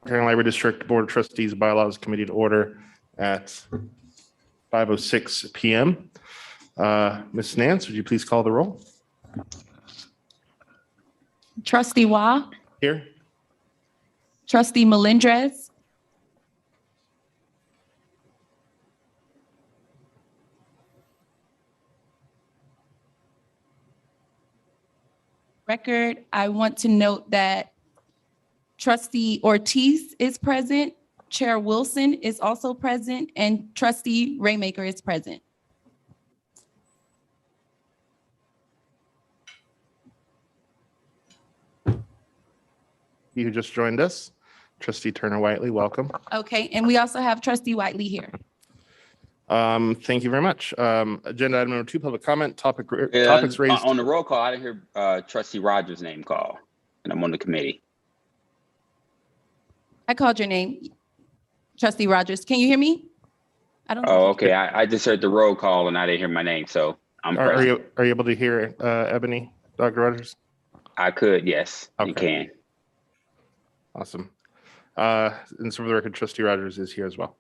Carolina Library District Board of Trustees Bylaws Committee to order at 5:06 p.m. Ms. Nance, would you please call the roll? Trustee Wah, Here. Trustee Melendrez, record, I want to note that Trustee Ortiz is present, Chair Wilson is also present, and Trustee Raymaker is present. You who just joined us, Trustee Turner Whiteley, welcome. Okay, and we also have Trustee Whiteley here. Thank you very much. Agenda item number 2, public comment. Topics raised. On the roll call, I didn't hear Trustee Rogers' name call, and I'm on the committee. I called your name, Trustee Rogers. Can you hear me? I don't. Oh, okay. I just heard the roll call and I didn't hear my name, so I'm Are present. you able to hear Ebony, Dr. Rogers? I could, yes, Okay. you can. Awesome. And so for the record, Trustee Rogers is here as well.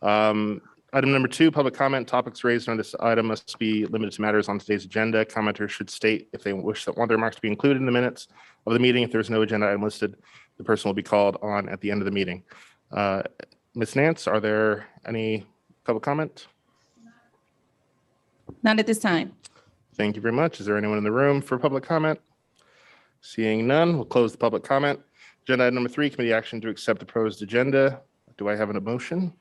Item number 2, public comment. Topics raised on this item must be limited to matters on today's agenda. Commenters should state if they want their remarks to be included in the minutes of the meeting. If there's no agenda item listed, the person will be called on at the end of the meeting. Ms. Nance, are there any public comment? Not at this time. Thank you very much. Is there anyone in the room for public comment? Seeing none, we'll close the public comment. Agenda item number 3, committee action to accept the proposed agenda. Do I have a motion?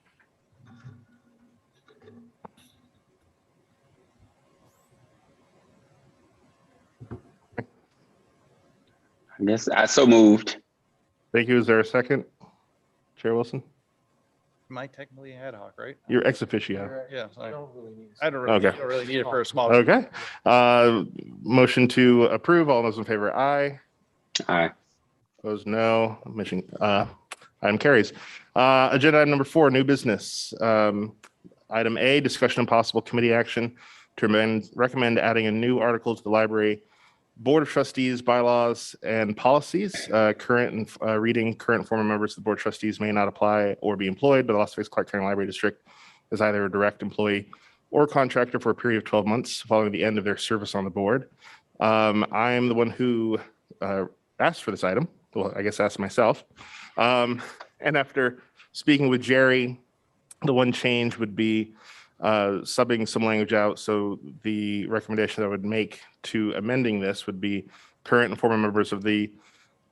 I guess I so moved. Thank you. Is there a second? Chair Wilson? Am I technically ad hoc, right? You're ex officio. Yeah. I don't Okay. really need it for a small. Okay. Motion to approve. All those in favor, aye. Aye. Opposed, no. Item carries. Agenda item number 4, new business. Item A, discussion and possible committee action to recommend adding a new article to the library Board of Trustees, bylaws, and policies. Current and reading current former members of the Board of Trustees may not apply or be employed by the Las Vegas Clark County Library District as either a direct employee or contractor for a period of 12 months following the end of their service on the board. I am the one who asked for this item. Well, I guess asked myself. And after speaking with Jerry, the one change would be subbing some language out. So the recommendation that I would make to amending this would be current and former members of the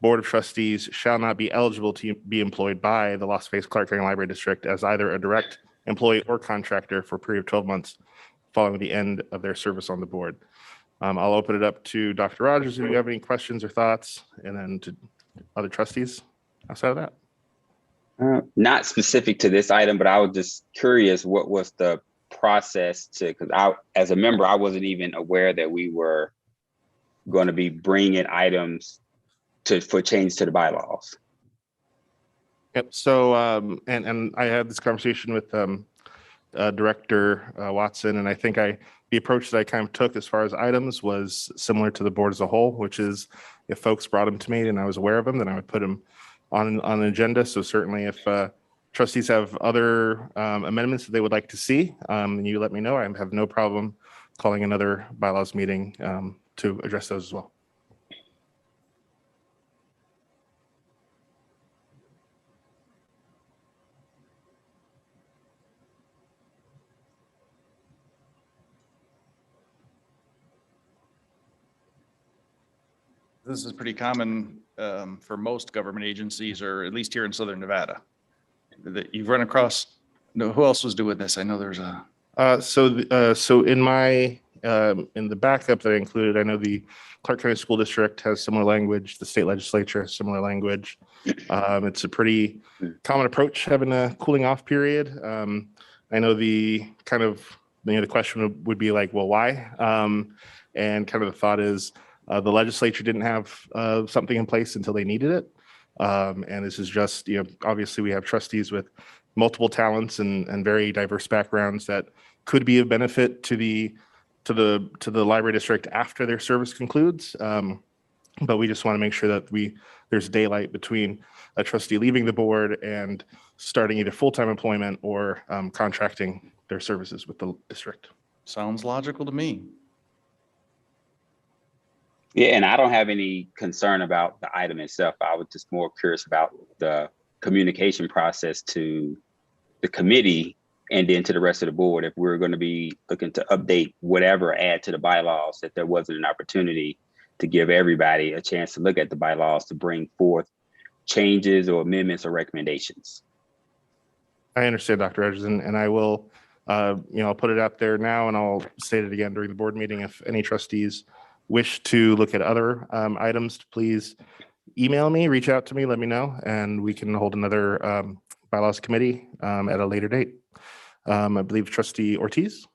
Board of Trustees shall not be eligible to be employed by the Las Vegas Clark County Library District as either a direct employee or contractor for a period of 12 months following the end of their service on the board. I'll open it up to Dr. Rogers if you have any questions or thoughts, and then to other trustees outside of that. Not specific to this item, but I was just curious, what was the process because as a member, I wasn't even aware that we were going to be bringing items for change to the bylaws. Yep. So, and I had this conversation with Director Watson, and I think the approach that I kind of took as far as items was similar to the board as a whole, which is if folks brought them to me and I was aware of them, then I would put them on an agenda. So certainly if trustees have other amendments that they would like to see, and you let me know, I have no problem calling another bylaws meeting to address those as well. This is pretty common for most government agencies, or at least here in Southern Nevada. That you've run across. No, who else was doing this? I know there's a. So in my in the backup that I included, I know the Clark County School District has similar language. The state legislature has similar language. It's a pretty common approach, having a cooling off period. I know the kind of the question would be like, well, why? And kind of the thought is the legislature didn't have something in place until they needed it. And this is just, obviously we have trustees with multiple talents and very diverse backgrounds that could be of benefit to the library district after their service concludes. but we just want to make sure that there's daylight between a trustee leaving the board and starting either full-time employment or contracting their services with the district. Sounds logical to me. Yeah, and I don't have any concern about the item itself. I was just more curious about the communication process to the committee and then to the rest of the board. If we're going to be looking to update whatever, add to the bylaws, that there wasn't an opportunity to give everybody a chance to look at the bylaws to bring forth changes or amendments or recommendations. I understand, Dr. Edges, and I will, I'll put it out there now and I'll state it again during the board meeting. If any trustees wish to look at other items, please email me, reach out to me, let me know, and we can hold another bylaws committee at a later date. I believe Trustee Ortiz.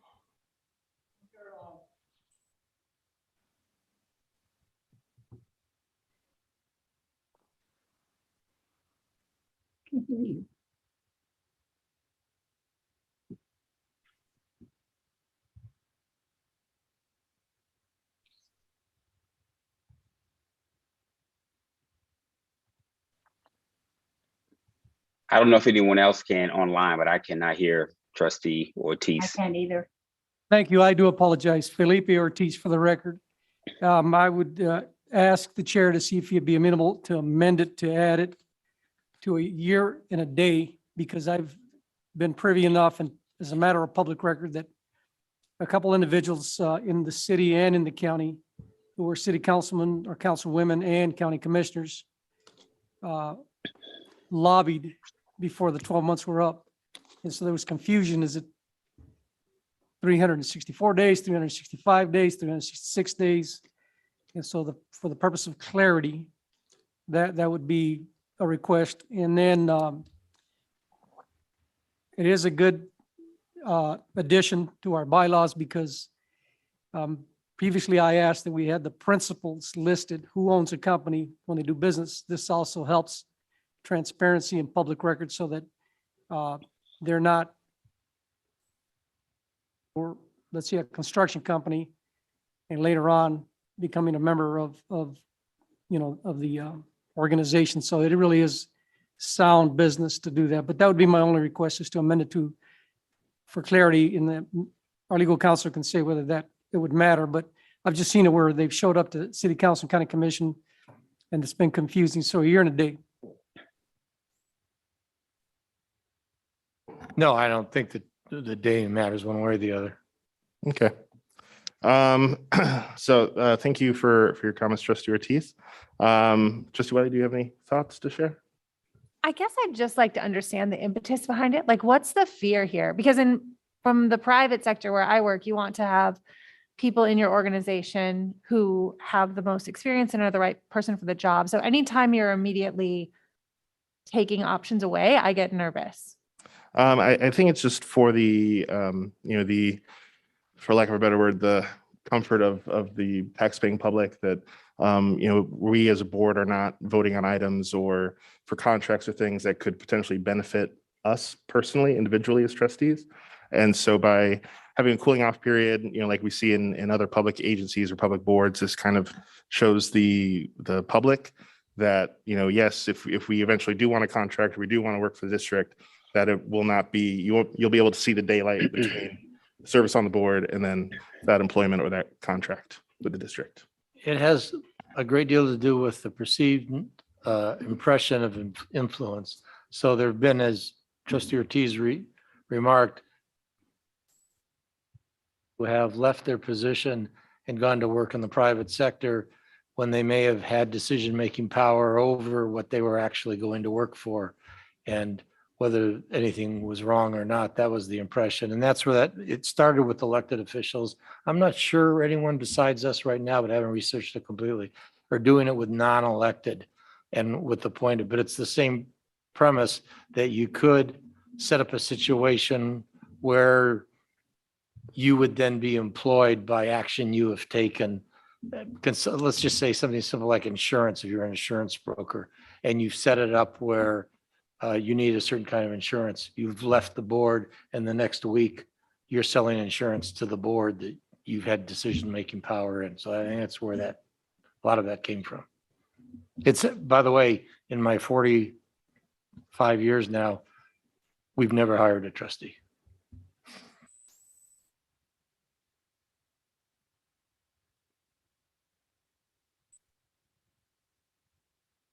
I don't know if anyone else can online, but I cannot hear Trustee I Ortiz. can't either. Thank you. I do apologize. Felipe Ortiz for the record. I would ask the chair to see if he'd be amenable to amend it, to add it to a year and a day, because I've been privy enough, and as a matter of public record, that a couple individuals in the city and in the county who were city councilmen or councilwomen and county commissioners lobbied before the 12 months were up. And so there was confusion. Is it 364 days, 365 days, 366 days? And so for the purpose of clarity, that would be a request. And then it is a good addition to our bylaws, because previously I asked that we had the principals listed, who owns a company when they do business. This also helps transparency and public records, so that they're not, or let's say a construction company, and later on becoming a member of the organization. So it really is sound business to do that. But that would be my only request, is to amend it to, for clarity, in that our legal counsel can say whether that it would matter. But I've just seen it where they've showed up to city council and county commission, and it's been confusing. So a year and a day. No, I don't think that the day matters one way or the other. Okay. So thank you for your comments, Trustee Ortiz. Trustee Wiley, do you have any thoughts to share? I guess I'd just like to understand the impetus behind it. Like, what's the fear here? Because from the private sector where I work, you want to have people in your organization who have the most experience and are the right person for the job. So anytime you're immediately taking options away, I get nervous. I think it's just for the, for lack of a better word, the comfort of the taxpaying public, that, we as a board are not voting on items or for contracts or things that could potentially benefit us personally, individually as trustees. And so by having a cooling off period, like we see in other public agencies or public boards, this kind of shows the public that, yes, if we eventually do want a contract, or we do want to work for the district, that it will not be, you'll be able to see the daylight between service on the board and then that employment or that contract with the district. It has a great deal to do with the perceived impression of influence. So there have been, as Trustee Ortiz remarked, who have left their position and gone to work in the private sector when they may have had decision-making power over what they were actually going to work for. And whether anything was wrong or not, that was the impression. And that's where it started with elected officials. I'm not sure anyone besides us right now, but I haven't researched it completely, are doing it with non-elected and with appointed. But it's the same premise that you could set up a situation where you would then be employed by action you have taken. Let's just say something simple like insurance, if you're an insurance broker and you've set it up where you need a certain kind of insurance. You've left the board, and the next week you're selling insurance to the board that you've had decision-making power in. So I think that's where a lot of that came from. It's, by the way, in my 45 years now, we've never hired a trustee.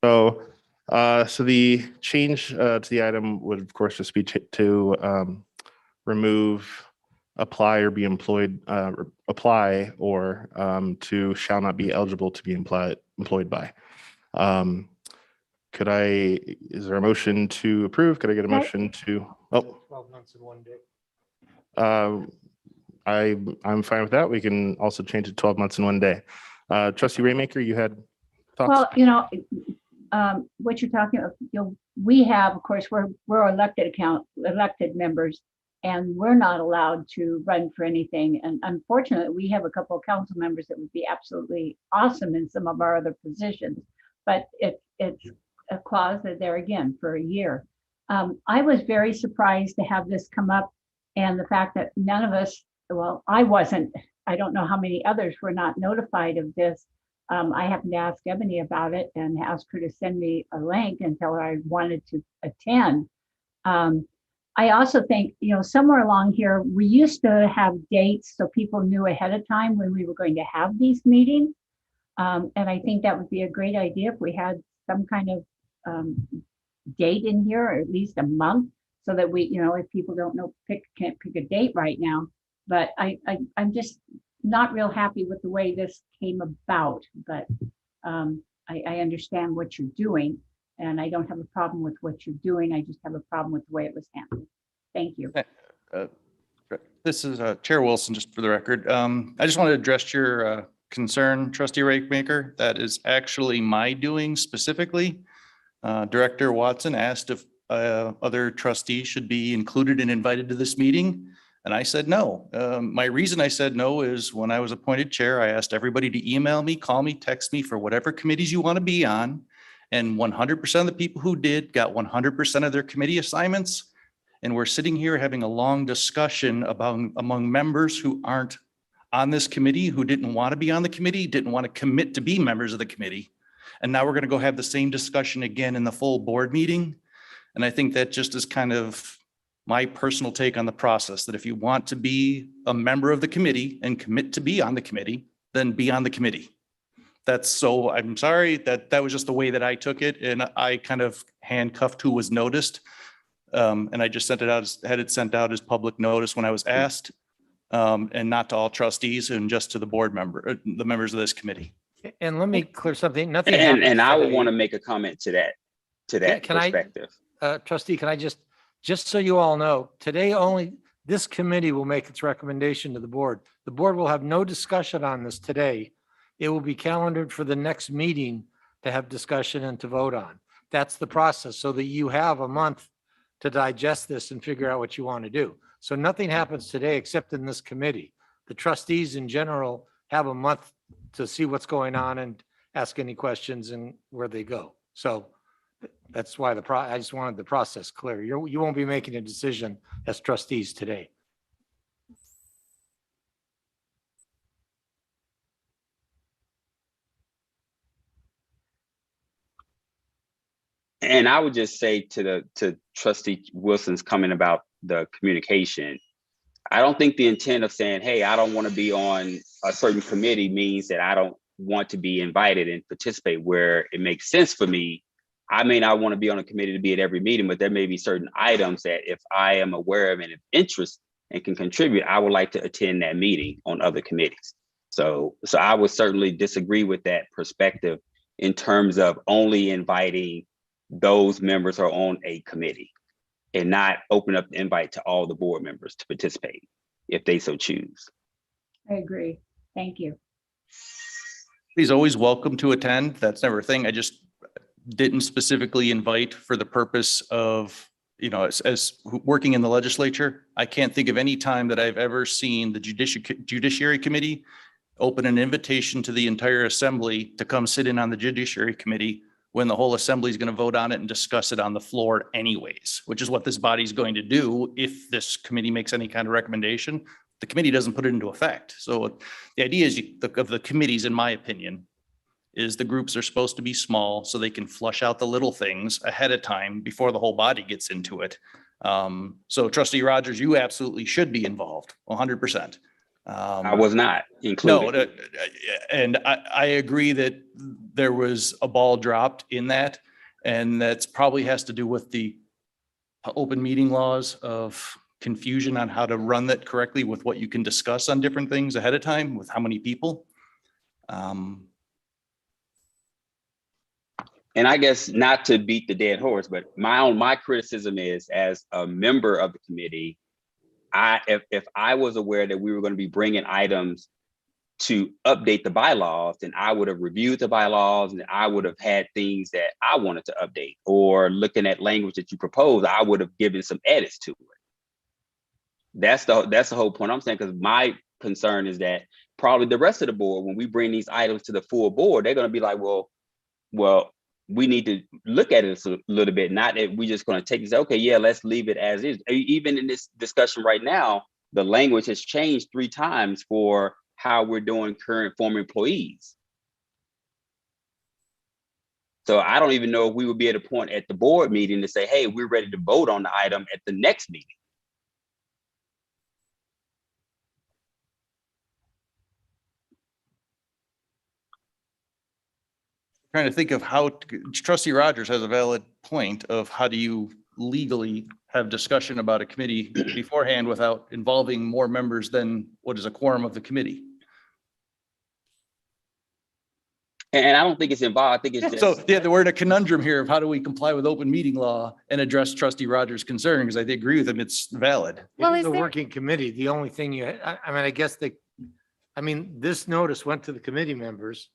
So, so the change to the item would of course just be to remove apply or be employed, apply or to shall not be eligible to be employed by. Could I, is there a motion to approve? Could I get a motion to, 12 months in 1 day. I'm fine with that. We can also change it 12 months in 1 day. Trustee Raymaker, you had thoughts? Well, what you're talking about, we have, of course, we're elected members, and we're not allowed to run for anything. And unfortunately, we have a couple of council members that would be absolutely awesome in some of our other positions, but it's a clause that there again for a year. I was very surprised to have this come up, and the fact that none of us, well, I wasn't, I don't know how many others were not notified of this. I happened to ask Ebony about it and asked her to send me a link and tell her I wanted to attend. I also think, somewhere along here, we used to have dates so people knew ahead of time when we were going to have these meetings. And I think that would be a great idea if we had some kind of date in here, or at least a month, so that we, if people don't know, can't pick a date right now. But I'm just not real happy with the way this came about, but I understand what you're doing, and I don't have a problem with what you're doing. I just have a problem with the way it was handled. Thank you. This is Chair Wilson, just for the record. I just want to address your concern, Trustee Rakemaker. That is actually my doing specifically. Director Watson asked if other trustees should be included and invited to this meeting. And I said no. My reason I said no is when I was appointed chair, I asked everybody to email me, call me, text me for whatever committees you want to be on. And 100% of the people who did got 100% of their committee assignments. And we're sitting here having a long discussion about among members who aren't on this committee, who didn't want to be on the committee, didn't want to commit to be members of the committee. And now we're going to go have the same discussion again in the full board meeting. And I think that just is kind of my personal take on the process, that if you want to be a member of the committee and commit to be on the committee, then be on the committee. I'm sorry that was just the way that I took it. And I kind of handcuffed who was noticed. And I just had it sent out as public notice when I was asked, and not to all trustees and just to the the members of this committee. And let me clear something. Nothing. And I would today. want to make a comment to that Can I- perspective. Trustee, can I just so you all know, today only this committee will make its recommendation to the board. The board will have no discussion on this today. It will be calendared for the next meeting to have discussion and to vote on. That's the process, so that you have a month to digest this and figure out what you want to do. So nothing happens today except in this committee. The trustees in general have a month to see what's going on and ask any questions and where they go. So that's why I just wanted the process clear. You won't be making a decision as trustees today. And I would just say to Trustee Wilson's comment about the communication, I don't think the intent of saying, hey, I don't want to be on a certain committee means that I don't want to be invited and participate where it makes sense for me. I may not want to be on a committee to be at every meeting, but there may be certain items that if I am aware of and of interest and can contribute, I would like to attend that meeting on other committees. So I would certainly disagree with that perspective in terms of only inviting those members who are on a committee and not open up the invite to all the board members to participate if they so choose. I agree. Thank you. He's always welcome to attend. That's never a thing. I just didn't specifically invite for the purpose of, as working in the legislature. I can't think of any time that I've ever seen the Judiciary Committee open an invitation to the entire assembly to come sit in on the Judiciary Committee when the whole assembly is going to vote on it and discuss it on the floor anyways, which is what this body is going to do if this committee makes any kind of recommendation. The committee doesn't put it into effect. So the idea is of the committees, in my opinion, is the groups are supposed to be small so they can flush out the little things ahead of time before the whole body gets into it. So Trustee Rogers, you absolutely should be involved 100%. I was not No, included. and I agree that there was a ball dropped in that. And that's probably has to do with the open meeting laws of confusion on how to run that correctly with what you can discuss on different things ahead of time with how many people. And I guess not to beat the dead horse, but my criticism is, as a member of the committee, if I was aware that we were going to be bringing items to update the bylaws, then I would have reviewed the bylaws and I would have had things that I wanted to update, or looking at language that you proposed, I would have given some edits to it. That's the whole point I'm saying, because my concern is that probably the rest of the board, when we bring these items to the full board, they're going to be like, well, we need to look at it a little bit, not that we just going to take and say, okay, yeah, let's leave it as is. Even in this discussion right now, the language has changed 3 times for how we're doing current former employees. So I don't even know if we would be at a point at the board meeting to say, hey, we're ready to vote on the item at the next meeting. Trying to think of how Trustee Rogers has a valid point of how do you legally have discussion about a committee beforehand without involving more members than what is a quorum of the committee. And I don't think it's involved. I think it's just. So yeah, we're in a conundrum here of how do we comply with open meeting law and address Trustee Rogers' concern, because I agree with him, it's valid. Well, It is is a there- working committee. The only thing I guess this notice went to the committee members.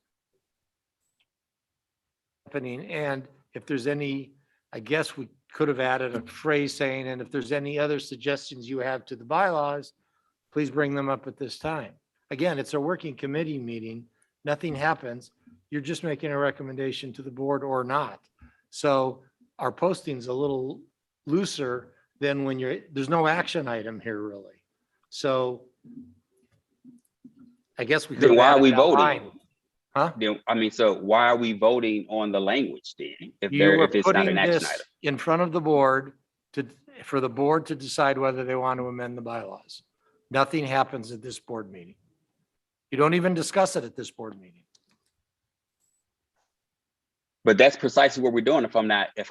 Happening, and if there's any, I guess we could have added a phrase saying, and if there's any other suggestions you have to the bylaws, please bring them up at this time. Again, it's a working committee meeting. Nothing happens. You're just making a recommendation to the board or not. So our posting's a little looser than when there's no action item here really. So I guess we could. Then why are we added that voting? line. Huh? Then, I mean, so why are we voting on the language then, if You are it's not putting an action this item? in front of the board for the board to decide whether they want to amend the bylaws. Nothing happens at this board meeting. You don't even discuss it at this board meeting. But that's precisely what we're doing, if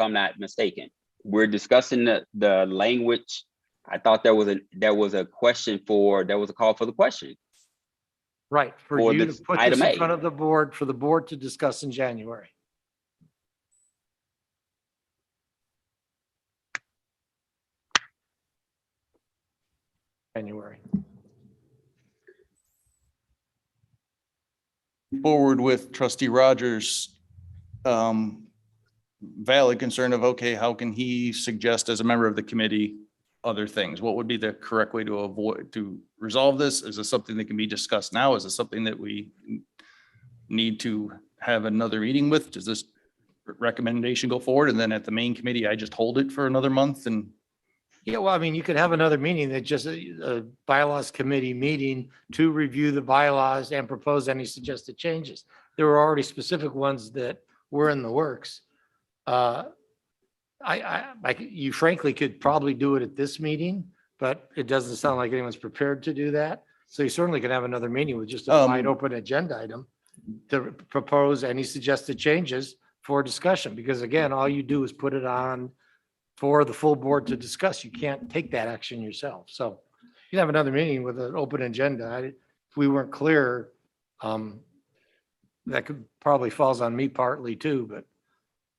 I'm not mistaken. We're discussing the language. I thought there was a call for the question. Right, for For you to this put this item in A. front of the board, for the board to discuss in January. January. Forward with Trustee Rogers' valid concern of, okay, how can he suggest as a member of the committee other things? What would be the correct way to resolve this? Is this something that can be discussed now? Is this something that we need to have another meeting with? Does this recommendation go forward? And then at the main committee, I just hold it for another month and Yeah, well, I mean, you could have another meeting that just a bylaws committee meeting to review the bylaws and propose any suggested changes. There were already specific ones that were in the works. You frankly could probably do it at this meeting, but it doesn't sound like anyone's prepared to do that. So you certainly could have another meeting with just a wide open agenda item to propose any suggested changes for discussion, because again, all you do is put it on for the full board to discuss. You can't take that action yourself. So you can have another meeting with an open agenda. If we weren't clear, that could probably falls on me partly too, but.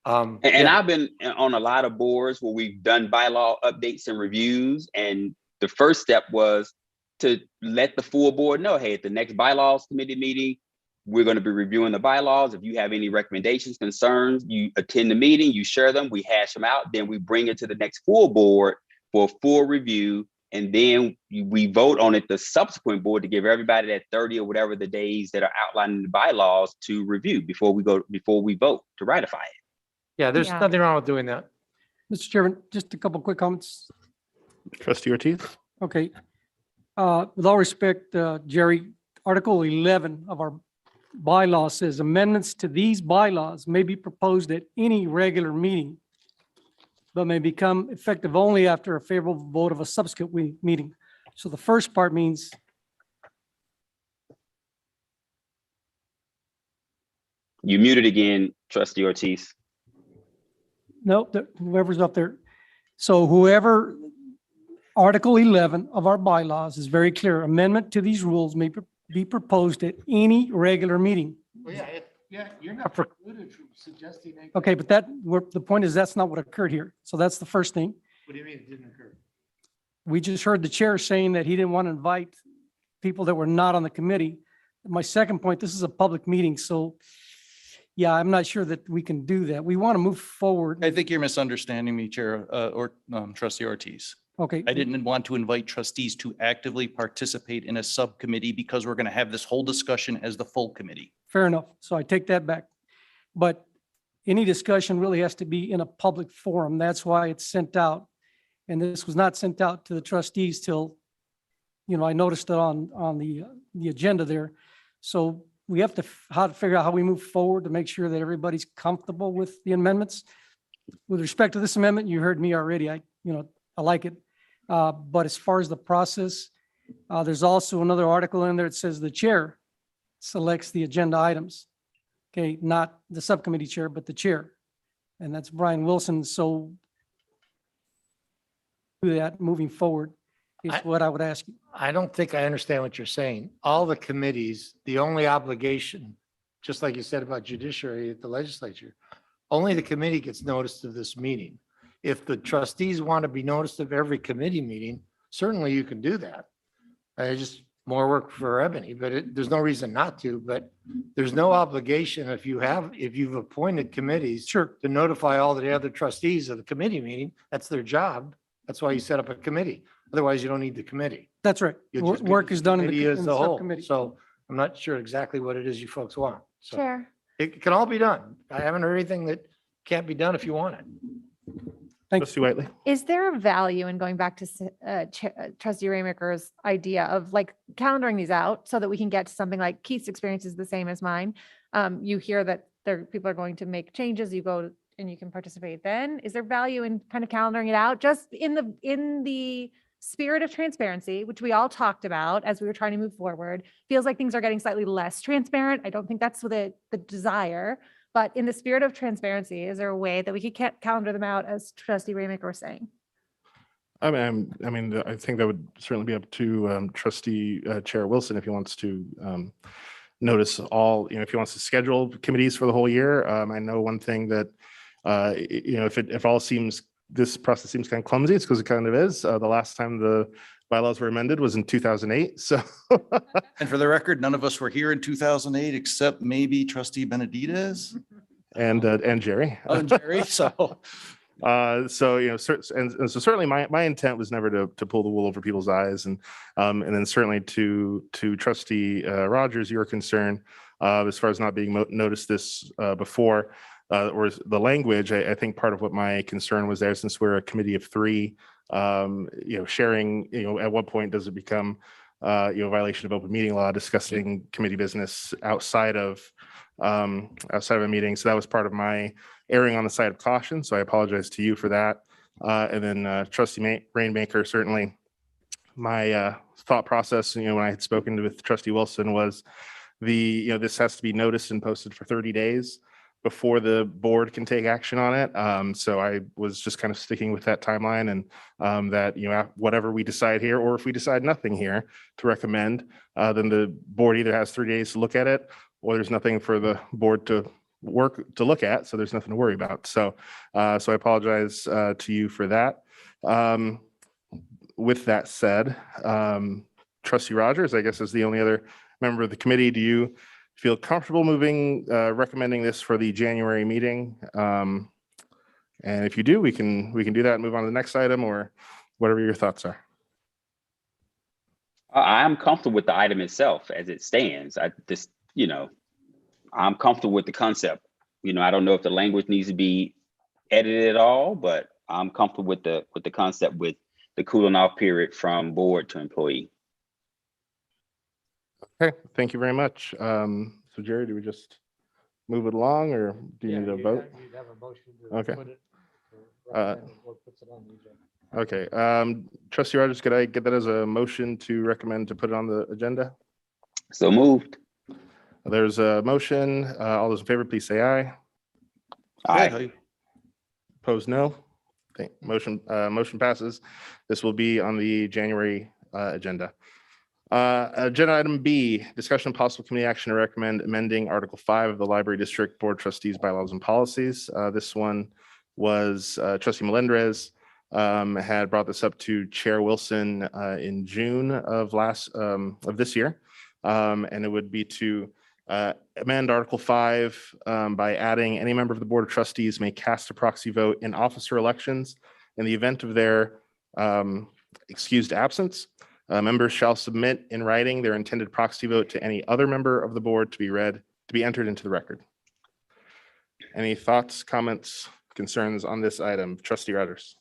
And yeah. I've been on a lot of boards where we've done bylaw updates and reviews. And the first step was to let the full board know, hey, at the next bylaws committee meeting, we're going to be reviewing the bylaws. If you have any recommendations, concerns, you attend the meeting, you share them, we hash them out, then we bring it to the next full board for a full review. And then we vote on it, the subsequent board, to give everybody that 30 or whatever the days that are outlined in the bylaws to review before we vote to ratify it. Yeah, there's Yeah. nothing wrong with doing that. Mr. Chairman, just a couple quick comments. Trustee Ortiz? Okay. With all respect, Jerry, Article 11 of our bylaw says amendments to these bylaws may be proposed at any regular meeting, but may become effective only after a favorable vote of a subsequent meeting. So the first part means You muted again, Trustee Ortiz. no, whoever's up there. So whoever, Article 11 of our bylaws is very clear. Amendment to these rules may be proposed at any regular meeting. Well, yeah, you're not precluded from suggesting. Okay, but the point is that's not what occurred here. So that's the first thing. What do you mean it didn't occur? We just heard the chair saying that he didn't want to invite people that were not on the committee. My second point, this is a public meeting, so yeah, I'm not sure that we can do that. We want to move forward. I think you're misunderstanding me, Chair, or Trustee Ortiz. Okay. I didn't want to invite trustees to actively participate in a subcommittee because we're going to have this whole discussion as the full committee. Fair enough. So I take that back. But any discussion really has to be in a public forum. That's why it's sent out. And this was not sent out to the trustees till, I noticed it on the agenda there. So we have to figure out how we move forward to make sure that everybody's comfortable with the amendments. With respect to this amendment, you heard me already. I like it. But as far as the process, there's also another article in there that says the chair selects the agenda items. Okay, not the subcommittee chair, but the chair. And that's Brian Wilson. So do that moving forward is what I would ask you. I don't think I understand what you're saying. All the committees, the only obligation, just like you said about judiciary at the legislature, only the committee gets notice of this meeting. If the trustees want to be noticed of every committee meeting, certainly you can do that. It's just more work for Ebony, but there's no reason not to, but there's no obligation if you've appointed committees Sure. to notify all the other trustees of the committee meeting. That's their job. That's why you set up a committee. Otherwise, you don't need the committee. That's right. You just give Work the is done in committee the as in the the whole. subcommittee. So I'm not sure exactly what it is you folks want. So Chair, it can all be done. I haven't heard anything that can't be done if you want it. Thanks. Trustee Whiteley. is there a value in going back to Trustee Raymaker's idea of like calendaring these out so that we can get to something like Keith's experience is the same as mine? You hear that people are going to make changes, you go and you can participate then. Is there value in kind of calendaring it out just in the spirit of transparency, which we all talked about as we were trying to move forward? Feels like things are getting slightly less transparent. I don't think that's the desire. But in the spirit of transparency, is there a way that we could calendar them out as Trustee Raymaker was saying? I mean, I think that would certainly be up to Trustee Chair Wilson if he wants to notice all, if he wants to schedule committees for the whole year. I know one thing that, if this process seems kind of clumsy, it's because it kind of is. The last time the bylaws were amended was in 2008. So And for the record, none of us were here in 2008, except maybe Trustee Benavidez and Jerry. and Jerry. So So so certainly my intent was never to pull the wool over people's eyes, and then certainly to Trustee Rogers, your concern as far as not being noticed this before, or the language. I think part of what my concern was there, since we're a committee of three, sharing, at what point does it become violation of open meeting law, discussing committee business outside of a meeting. So that was part of my erring on the side of caution. So I apologize to you for that. And then Trustee Rainmaker, certainly my thought process, when I had spoken with Trustee Wilson, was this has to be noticed and posted for 30 days before the board can take action on it. So I was just kind of sticking with that timeline, and that, whatever we decide here, or if we decide nothing here to recommend, then the board either has 3 days to look at it, or there's nothing for the board to look at. So there's nothing to worry about. So I apologize to you for that. With that said, Trustee Rogers, I guess, is the only other member of the committee. Do you feel comfortable recommending this for the January meeting? And if you do, we can do that and move on to the next item, or whatever your thoughts are. I'm comfortable with the item itself as it stands. I'm comfortable with the concept. I don't know if the language needs to be edited at all, but I'm comfortable with the concept, with the cooling off period from board to employee. Okay, thank you very much. So Jerry, do we just move it along or do you need a vote? Okay. Okay, trustee Rogers, could I get that as a motion to recommend to put it on the agenda? So moved. There's a motion. All those in favor, please say aye. Aye. Opposed, no. Okay, motion passes. This will be on the January agenda. Agenda item B, discussion of possible committee action to recommend amending Article 5 of the Library District Board Trustees Bylaws and Policies. This one was Trustee Melendrez had brought this up to Chair Wilson in June of this year. And it would be to amend Article 5 by adding any member of the Board of Trustees may cast a proxy vote in officer elections in the event of their excused absence. Members shall submit in writing their intended proxy vote to any other member of the board to be entered into the record. Any thoughts, comments, concerns on this item? Trustee Rogers.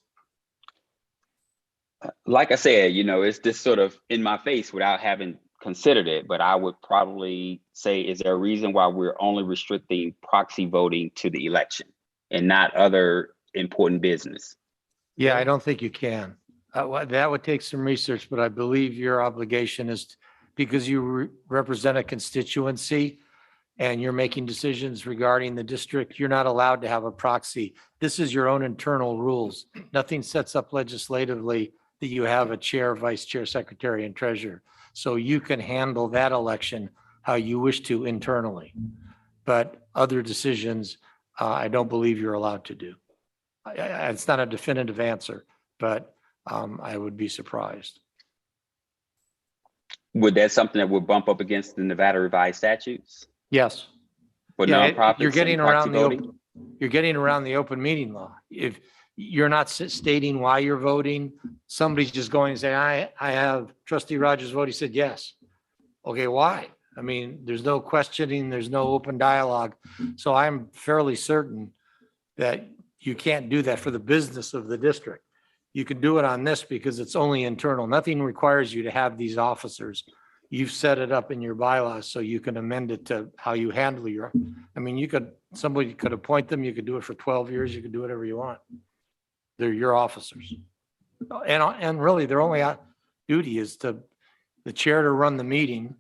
Like I said, it's just sort of in my face without having considered it, but I would probably say, is there a reason why we're only restricting proxy voting to the election and not other important business? Yeah, I don't think you can. That would take some research, but I believe your obligation is because you represent a constituency and you're making decisions regarding the district, you're not allowed to have a proxy. This is your own internal rules. Nothing sets up legislatively that you have a chair, vice chair, secretary, and treasurer. So you can handle that election how you wish to internally. But other decisions, I don't believe you're allowed to do. It's not a definitive answer, but I would be surprised. Would that something that would bump up against the Nevada revised statutes Yes. for Yeah, nonprofits? you're getting and proxy around the voting? you're getting around the open meeting law. If you're not stating why you're voting, somebody's just going and saying, I have Trustee Rogers' vote. He said yes. Okay, why? I mean, there's no questioning, there's no open dialogue. So I'm fairly certain that you can't do that for the business of the district. You can do it on this because it's only internal. Nothing requires you to have these officers. You've set it up in your bylaws so you can amend it to how you handle somebody could appoint them. You could do it for 12 years. You could do whatever you want. They're your officers. And really their only duty is the chair to run the meeting,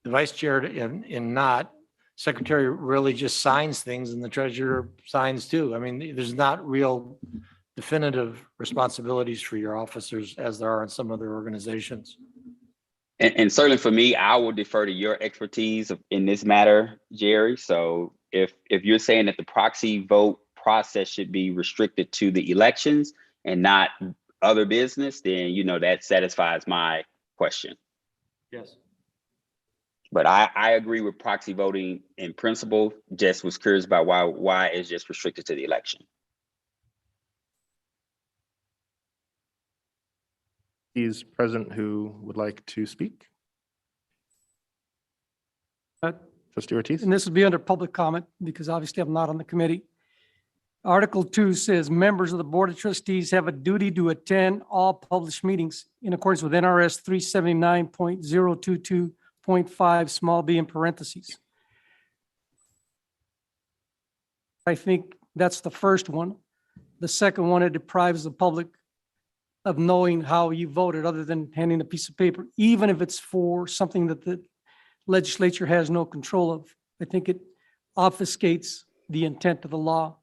the vice chair and not. Secretary really just signs things and the treasurer signs too. I mean, there's not real definitive responsibilities for your officers as there are in some other organizations. And certainly for me, I will defer to your expertise in this matter, Jerry. So if you're saying that the proxy vote process should be restricted to the elections and not other business, then that satisfies my question. Yes. But I agree with proxy voting in principle. Just was curious about why it's just restricted to the election. He's present who would like to speak. Trustee Ortiz. And this would be under public comment because obviously I'm not on the committee. Article 2 says members of the Board of Trustees have a duty to attend all published meetings in accordance with NRS 379.022.5 small b in parentheses. I think that's the first one. The second one, it deprives the public of knowing how you voted other than handing a piece of paper, even if it's for something that the legislature has no control of. I think it obfuscates the intent of the law.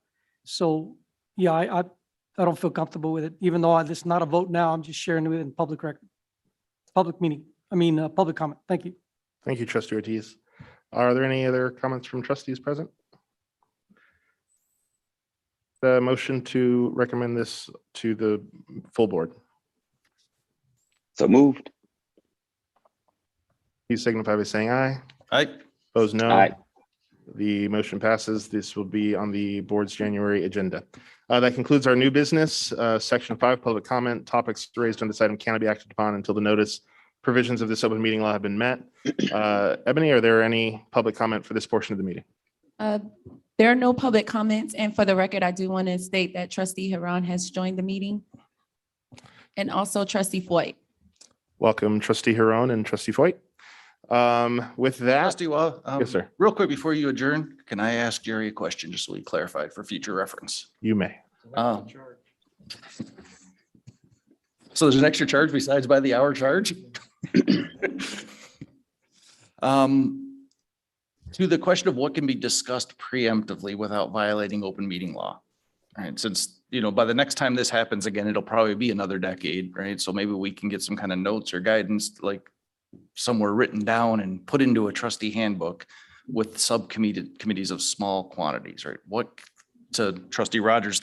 So, yeah, I don't feel comfortable with it, even though this is not a vote now. I'm just sharing it in public record, public meeting. Public comment. Thank you. Thank you, Trustee Ortiz. Are there any other comments from trustees present? The motion to recommend this to the full board. So moved. Please signify by saying aye. Aye. Opposed, no. Aye. The motion passes. This will be on the board's January agenda. That concludes our new business. Section 5, public comment. Topics raised on this item cannot be acted upon until the notice provisions of this open meeting law have been met. Ebony, are there any public comment for this portion of the meeting? There are no public comments. And for the record, I do want to state that Trustee Huron has joined the meeting and also Trustee Foyt. Welcome, Trustee Huron and Trustee Foyt. With that, Trustee Wah, yes, sir, real quick before you adjourn, can I ask Jerry a question just so we clarify for future reference? you may. So there's an extra charge besides by the hour charge? To the question of what can be discussed preemptively without violating open meeting law. All right, since, by the next time this happens again, it'll probably be another decade, right? So maybe we can get some kind of notes or guidance, like somewhere written down and put into a trustee handbook with committees of small quantities, right? What, to Trustee Rogers'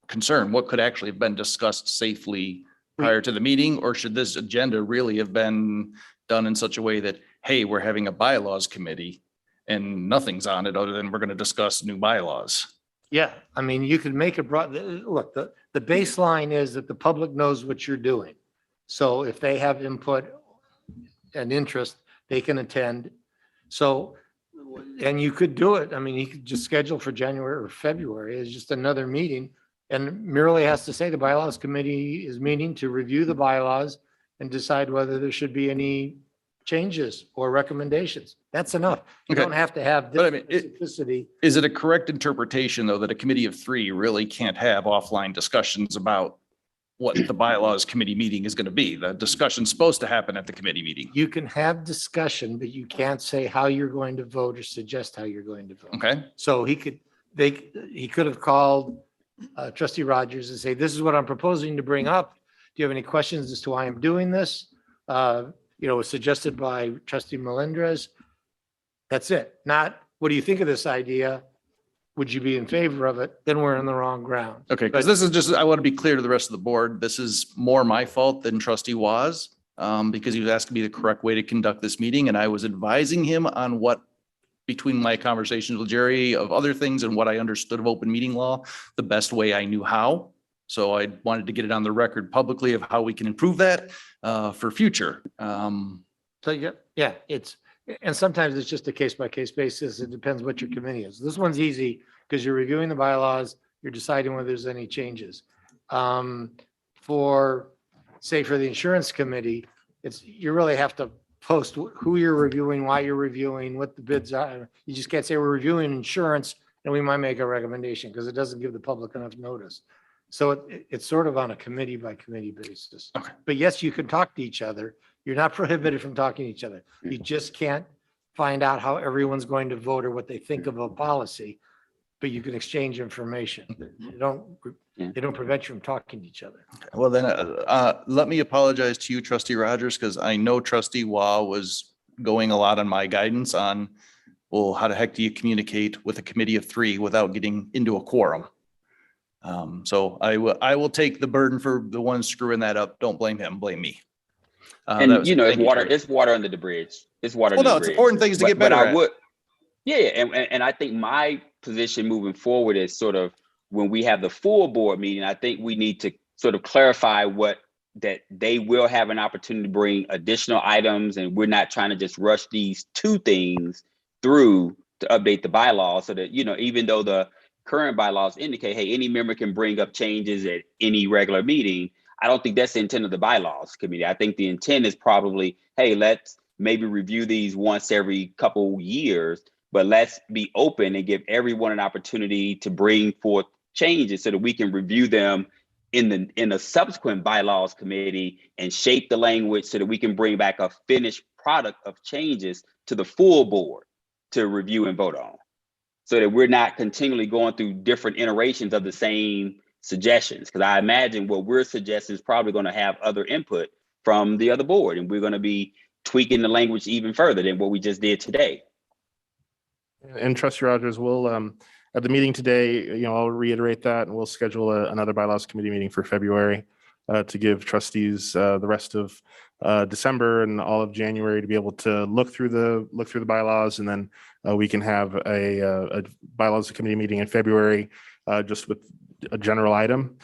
concern, what could actually have been discussed safely prior to the meeting? Or should this agenda really have been done in such a way that, hey, we're having a bylaws committee and nothing's on it other than we're going to discuss new bylaws? Yeah, I mean, you could make it broad, look, the baseline is that the public knows what you're doing. So if they have input and interest, they can attend. So, and you could do it. I mean, you could just schedule for January or February. It's just another meeting. And merely has to say the bylaws committee is meeting to review the bylaws and decide whether there should be any changes or recommendations. That's enough. You Okay. don't have to have But I mean, this specificity. Is it a correct interpretation, though, that a committee of three really can't have offline discussions about what the bylaws committee meeting is going to be? The discussion's supposed to happen at the committee meeting. You can have discussion, but you can't say how you're going to vote or suggest how you're going to vote. Okay, So he could have called trustee Rogers and say, this is what I'm proposing to bring up. Do you have any questions as to why I'm doing this? It was suggested by trustee Melendrez. That's it. Not, what do you think of this idea? Would you be in favor of it? Then we're on the wrong ground. okay, because this is just, I want to be clear to the rest of the board. This is more my fault than trustee Waz, because he was asking me the correct way to conduct this meeting, and I was advising him on what, between my conversations with Jerry of other things and what I understood of open meeting law, the best way I knew how. So I wanted to get it on the record publicly of how we can improve that for future. So yeah, and sometimes it's just a case by case basis. It depends what your committee is. This one's easy because you're reviewing the bylaws, you're deciding whether there's any changes. For the insurance committee, you really have to post who you're reviewing, why you're reviewing, what the bids are. You just can't say we're reviewing insurance and we might make a recommendation because it doesn't give the public enough notice. So it's sort of on a committee by committee basis. Okay. But yes, you can talk to each other. You're not prohibited from talking to each other. You just can't find out how everyone's going to vote or what they think of a policy, but you can exchange information. They don't prevent you from talking to each other. Well, then let me apologize to you, trustee Rogers, because I know trustee Wah was going a lot on my guidance on, well, how the heck do you communicate with a committee of three without getting into a quorum? So I will take the burden for the one screwing that up. Don't blame him, blame me. And it's water under the bridge. It's water. Well, no, it's important things to get better at. And I think my position moving forward is sort of when we have the full board meeting, I think we need to sort of clarify that they will have an opportunity to bring additional items, and we're not trying to just rush these two things through to update the bylaws so that, even though the current bylaws indicate, hey, any member can bring up changes at any regular meeting. I don't think that's the intent of the bylaws committee. I think the intent is probably, hey, let's maybe review these once every couple years, but let's be open and give everyone an opportunity to bring forth changes so that we can review them in a subsequent bylaws committee and shape the language so that we can bring back a finished product of changes to the full board to review and vote on, so that we're not continually going through different iterations of the same suggestions. Because I imagine what we're suggesting is probably going to have other input from the other board, and we're going to be tweaking the language even further than what we just did today. And trustee Rogers, we'll, at the meeting today, I'll reiterate that, and we'll schedule another bylaws committee meeting for February to give trustees the rest of December and all of January to be able to look through the bylaws, and then we can have a bylaws committee meeting in February just with a general item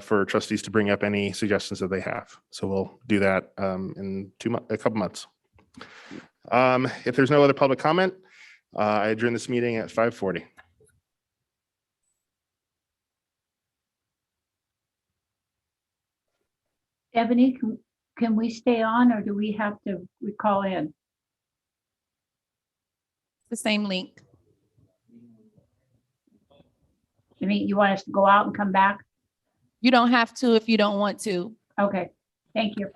for trustees to bring up any suggestions that they have. So we'll do that in a couple months. If there's no other public comment, I adjourn this meeting at 5:40. Ebony, can we stay on, or do we have to call in? the same link. I mean, you want us to go out and come back? You don't have to if you don't want to. Okay, thank you.